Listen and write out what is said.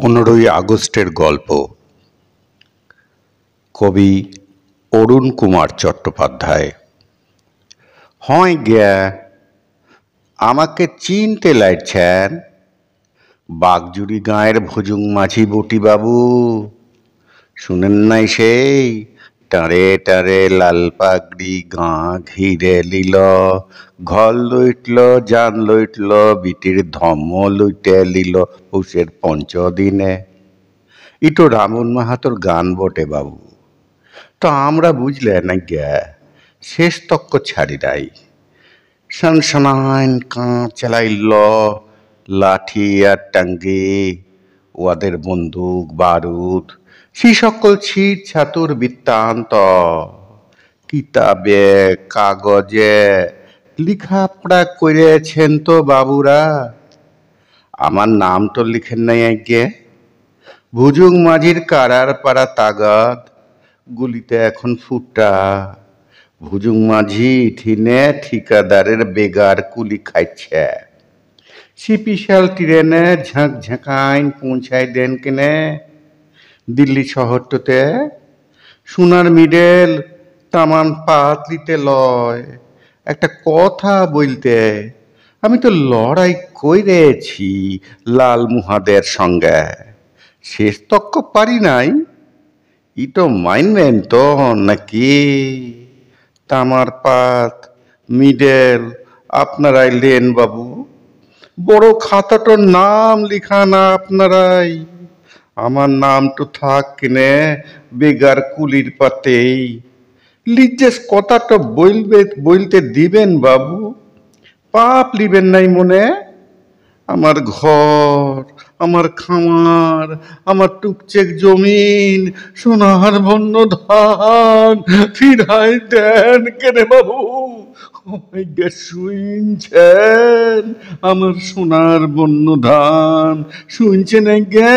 15ই আগস্টের গল্প। কবি অরুণ কুমার চট্টোপাধ্যায়। হয় গিয়া আমাকে চিনতে লাইছেন? বাগজুড়ি গাঁয়ের ভুজুং মাঝি বটিবাবু, শুনেন নাই সেই টাঁড়ে টাঁড়ে লাল পাগড়ি গাঁ ঘিরে লিল, ঘর লইটল জান লইটল বিটির ধর্ম লইটে লিল পৌষের পঞ্চদিনে। ইটো রামন মাহাতোর গান বটে বাবু। তো আমরা বুঝলে না গ্যা শেষ তক্ক ছাড়ি নাই। সনসনাইন কাঁ চালাইল লাঠি আর টাঙ্গি, ওদের বন্দুক বারুদ, সে সকল ছিট ছাতুর বৃত্তান্ত কিতাবে কাগজে লিখাপড়া করেছেন তো বাবুরা। আমার নাম তো লিখেন নাই আজ্ঞে। ভুজুং মাঝির কারার পাড়া তাগাদ, গুলিতে এখন ফুটা। ভুজুং মাঝি ঠিনে ঠিকাদারের বেগার কুলি খাইছে। সিপিশাল ট্রেনে ঝাঁক ঝাঁকাইন পৌঁছাই দেন কেনে দিল্লি শহরটাতে। সোনার মিডেল তামান পাতলিতে লয় একটা কথা বলতে। আমি তো লড়াই কইরেছি লাল মুহাদের সঙ্গে, শেষ তক্ক পারি নাই। ইটো মাইনবেন তো নাকি? তামার পাত মিডেল আপনারাই লেন বাবু, বড় খাতাটোর নাম লিখা না আপনারাই। আমার নাম তো থাক কিনে বেগার কুলির পাতেই। লিজ্জেস কথাটা বলতে দিবেন বাবু, পাপ লিবেন নাই মনে। আমার ঘর, আমার খামার, আমার টুকচেক জমিন, সোনার বন্য ধান ফিরাই দেন কেনে বাবু। শুনছেন আমার সোনার বন্য ধান? শুনছেন গে?